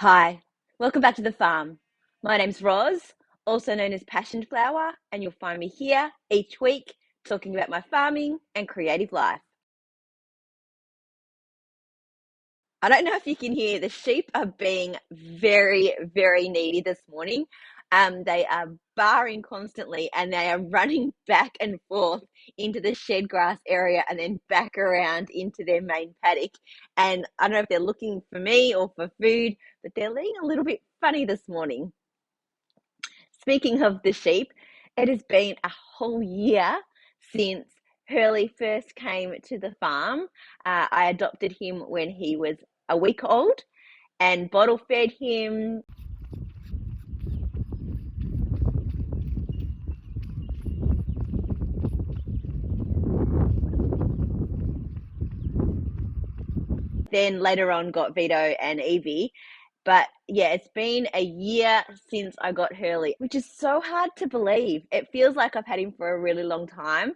Hi, welcome back to the farm. My name's Roz, also known as Passion Flower, and you'll find me here each week talking about my farming and creative life. I don't know if you can hear the sheep are being very, very needy this morning. They are barring constantly and they are running back and forth into the shed grass area and then back around into their main paddock. And I don't know if they're looking for me or for food, but they're looking a little bit funny this morning. Speaking of the sheep, it has been a whole year since Hurley first came to the farm. I adopted him when he was a week old and bottle fed him. Then later on got Vito and Evie. But yeah, it's been a year since I got Hurley, which is so hard to believe. It feels like I've had him for a really long time.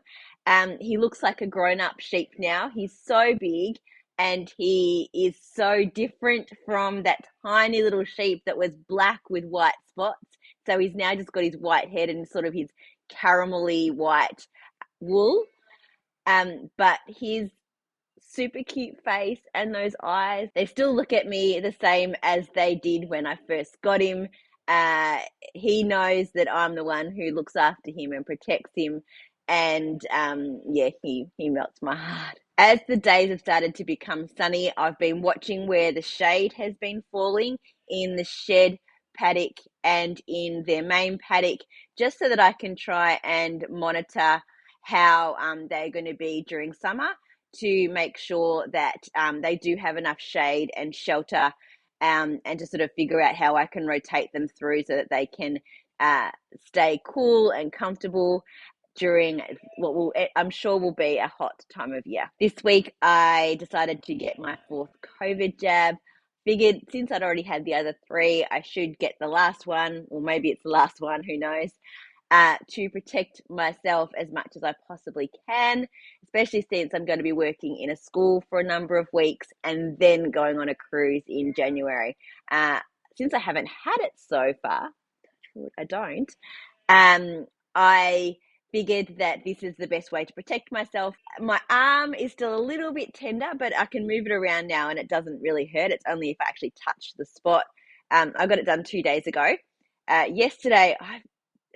He looks like a grown-up sheep now. He's so big and he is so different from that tiny little sheep that was black with white spots. So he's now just got his white head and sort of his caramelly white wool. But his super cute face and those eyes, they still look at me the same as they did when I first got him. Uh, he knows that I'm the one who looks after him and protects him. And yeah, he melts my heart. As the days have started to become sunny, I've been watching where the shade has been falling in the shed paddock and in their main paddock, just so that I can try and monitor how they're going to be during summer to make sure that they do have enough shade and shelter, and to sort of figure out how I can rotate them through so that they can stay cool and comfortable during what will, I'm sure, will be a hot time of year. This week, I decided to get my fourth COVID jab. Figured since I'd already had the other three, I should get the last one, or maybe it's the last one, who knows, to protect myself as much as I possibly can, especially since I'm going to be working in a school for a number of weeks and then going on a cruise in January. Since I haven't had it so far, I don't, I figured that this is the best way to protect myself. My arm is still a little bit tender, but I can move it around now and it doesn't really hurt. It's only if I actually touch the spot. I got it done 2 days ago. Yesterday, I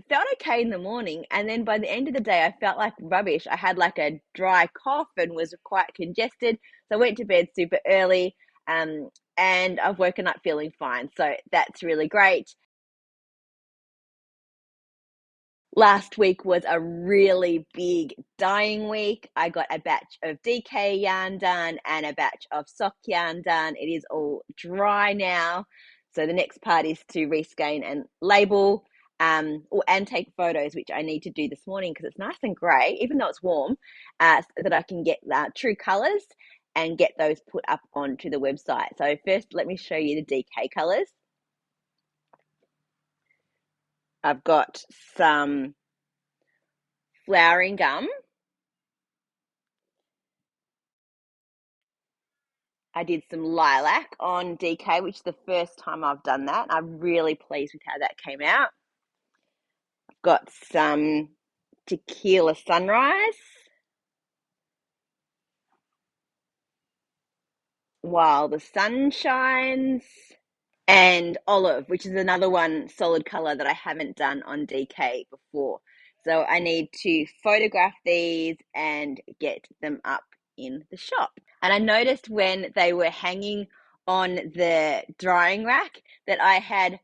felt okay in the morning, and then by the end of the day I felt like rubbish. I had like a dry cough and was quite congested, so I went to bed super early, and I've woken up feeling fine, so that's really great. Last week was a really big dyeing week. I got a batch of DK yarn done and a batch of sock yarn done. It is all dry now. So the next part is to reskein and label, and take photos, which I need to do this morning because it's nice and grey, even though it's warm, so that I can get true colours and get those put up onto the website. So first, let me show you the DK colours. I've got some flowering gum. I did some lilac on DK, which is the first time I've done that. I'm really pleased with how that came out. I've got some tequila sunrise, while the sun shines, and olive, which is another one solid color that I haven't done on DK before. So I need to photograph these and get them up in the shop. And I noticed when they were hanging on the drying rack that I had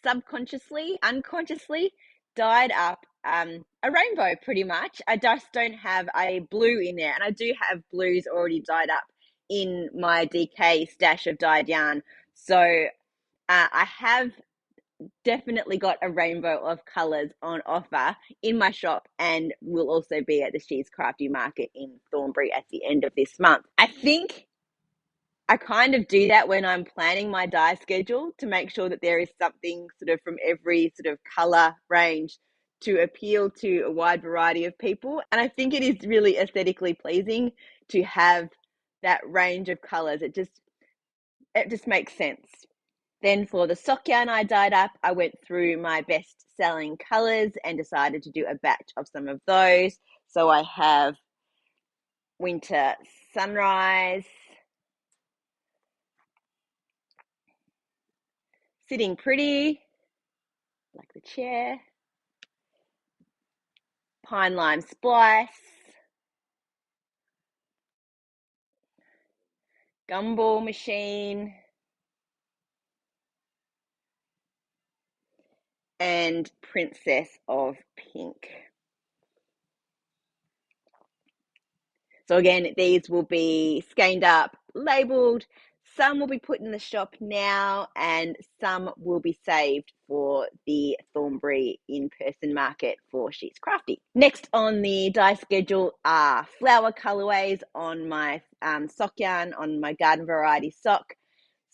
subconsciously, unconsciously dyed up a rainbow pretty much. I just don't have a blue in there, and I do have blues already dyed up in my DK stash of dyed yarn. So I have definitely got a rainbow of colours on offer in my shop, and will also be at the She's Crafty Market in Thornbury at the end of this month. I think I kind of do that when I'm planning my dye schedule to make sure that there is something sort of from every sort of color range to appeal to a wide variety of people. And I think it is really aesthetically pleasing to have that range of colors. It just makes sense. Then for the sock yarn I dyed up, I went through my best selling colors and decided to do a batch of some of those. So I have Winter Sunrise, Sitting Pretty, like the chair, Pine Lime Splice, Gumball Machine, and Princess of Pink. So again, these will be scanned up, labelled. Some will be put in the shop now and some will be saved for the Thornbury in-person market for Sheets Crafty. Next on the dye schedule are flower colourways on my sock yarn, on my garden variety sock.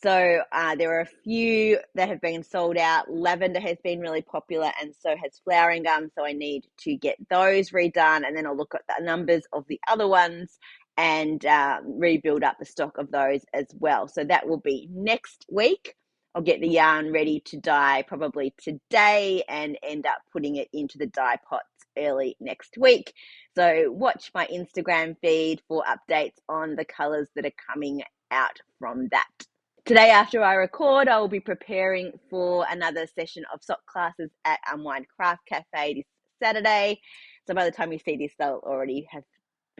So there are a few that have been sold out. Lavender has been really popular and so has flowering gum. So I need to get those redone and then I'll look at the numbers of the other ones and rebuild up the stock of those as well. So that will be next week. I'll get the yarn ready to dye probably today and end up putting it into the dye pots early next week. So watch my Instagram feed for updates on the colours that are coming out from that. Today, after I record, I will be preparing for another session of sock classes at Unwind Craft Cafe this Saturday. So by the time you see this, they'll already have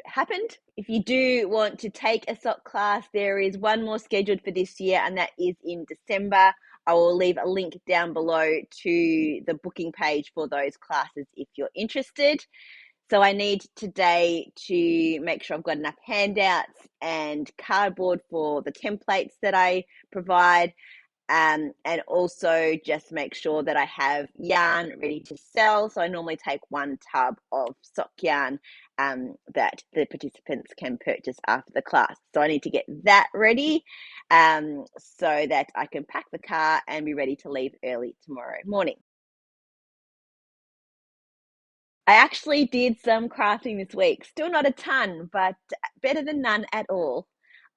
happened. If you do want to take a sock class, there is one more scheduled for this year, and that is in December. I will leave a link down below to the booking page for those classes if you're interested. So I need today to make sure I've got enough handouts and cardboard for the templates that I provide, and also just make sure that I have yarn ready to sell. So I normally take 1 tub of sock yarn that the participants can purchase after the class. So I need to get that ready so that I can pack the car and be ready to leave early tomorrow morning. I actually did some crafting this week. Still not a ton, but better than none at all.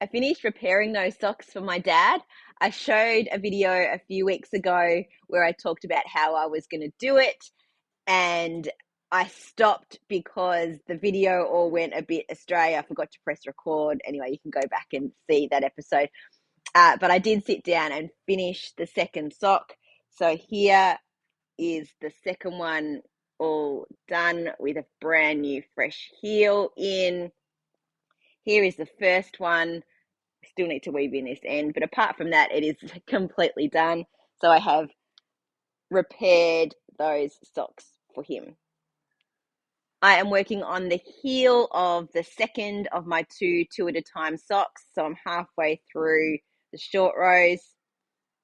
I finished repairing those socks for my dad. I showed a video a few weeks ago where I talked about how I was going to do it, and I stopped because the video all went a bit astray. I forgot to press record. Anyway, you can go back and see that episode. But I did sit down and finish the second sock. So here is the second one all done with a brand new fresh heel in. Here is the first one. Still need to weave in this end, but apart from that, it is completely done. So I have repaired those socks for him. I am working on the heel of the second of my two at a time socks. So I'm halfway through the short rows.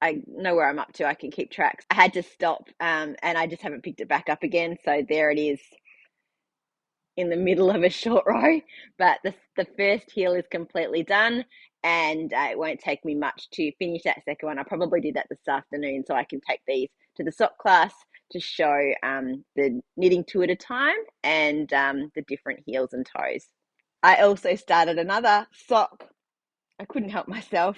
I know where I'm up to. I can keep track. I had to stop and I just haven't picked it back up again. So there it is in the middle of a short row. But the first heel is completely done and it won't take me much to finish that second one. I probably did that this afternoon so I can take these to the sock class to show the knitting 2 at a time and the different heels and toes. I also started another sock. I couldn't help myself.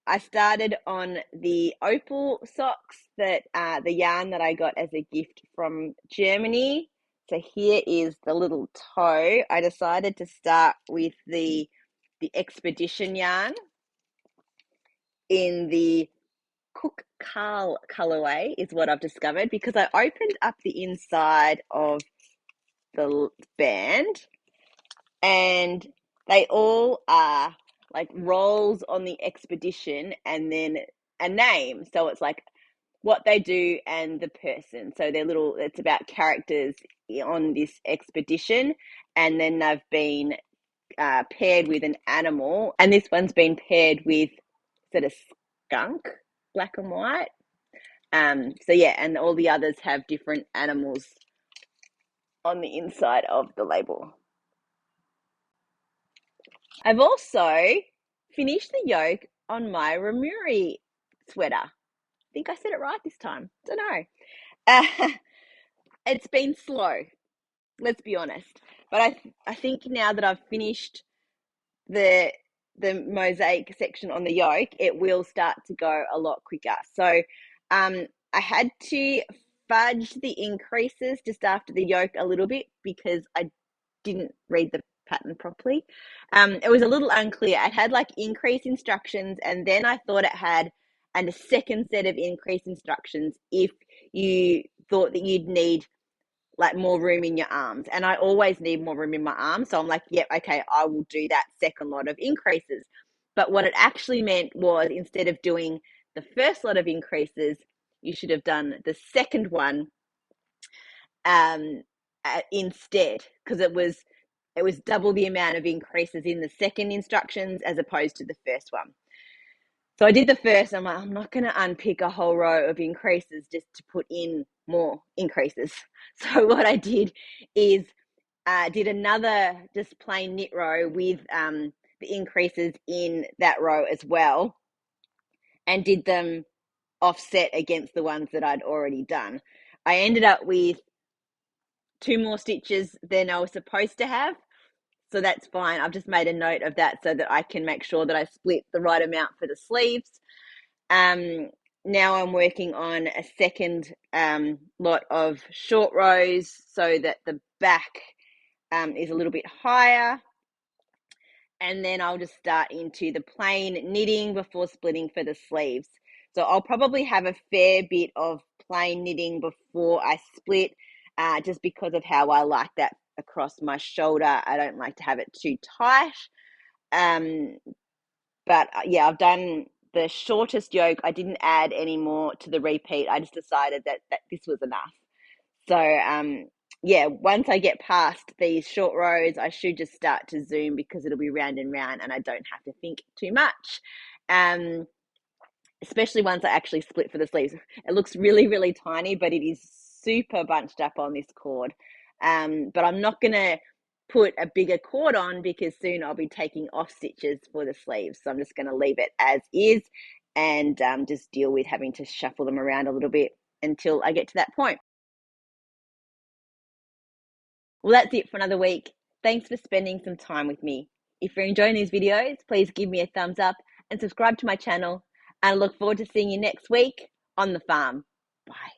I started on the opal socks that the yarn that I got as a gift from Germany. So here is the little toe. I decided to start with the expedition yarn in the Cook Carl colorway is what I've discovered, because I opened up the inside of the band and they all are like rolls on the expedition and then a name. So it's like what they do and the person. So they're little, it's about characters on this expedition. And then they've been paired with an animal. And this one's been paired with sort of skunk, black and white. So yeah, and all the others have different animals on the inside of the label. I've also finished the yoke on my Ramuri sweater. I think I said it right this time. Don't know. It's been slow, let's be honest. But I think now that I've finished the the mosaic section on the yoke, it will start to go a lot quicker. So I had to fudge the increases just after the yoke a little bit because I didn't read the pattern properly. It was a little unclear. It had like increase instructions, and then I thought it had a second set of increase instructions if you thought that you'd need like more room in your arms. And I always need more room in my arms. So I'm like, yep, okay, I will do that second lot of increases. But what it actually meant was instead of doing the first lot of increases, you should have done the second one instead, because it was double the amount of increases in the second instructions as opposed to the first one. So I did the first. I'm like, I'm not going to unpick a whole row of increases just to put in more increases. So what I did is did another just plain knit row with the increases in that row as well, and did them offset against the ones that I'd already done. I ended up with 2 more stitches than I was supposed to have. So that's fine. I've just made a note of that so that I can make sure that I split the right amount for the sleeves. Now I'm working on a second lot of short rows so that the back is a little bit higher. And then I'll just start into the plain knitting before splitting for the sleeves. So I'll probably have a fair bit of plain knitting before I split, just because of how I like that across my shoulder. I don't like to have it too tight. But yeah, I've done the shortest yoke. I didn't add any more to the repeat. I just decided that this was enough. So yeah, once I get past these short rows, I should just start to zoom because it'll be round and round and I don't have to think too much. Especially once I actually split for the sleeves. It looks really, really tiny, but it is super bunched up on this cord. But I'm not going to put a bigger cord on because soon I'll be taking off stitches for the sleeves. So I'm just going to leave it as is and just deal with having to shuffle them around a little bit until I get to that point. Well, that's it for another week. Thanks for spending some time with me. If you're enjoying these videos, please give me a thumbs up and subscribe to my channel. And I look forward to seeing you next week on the farm. Bye.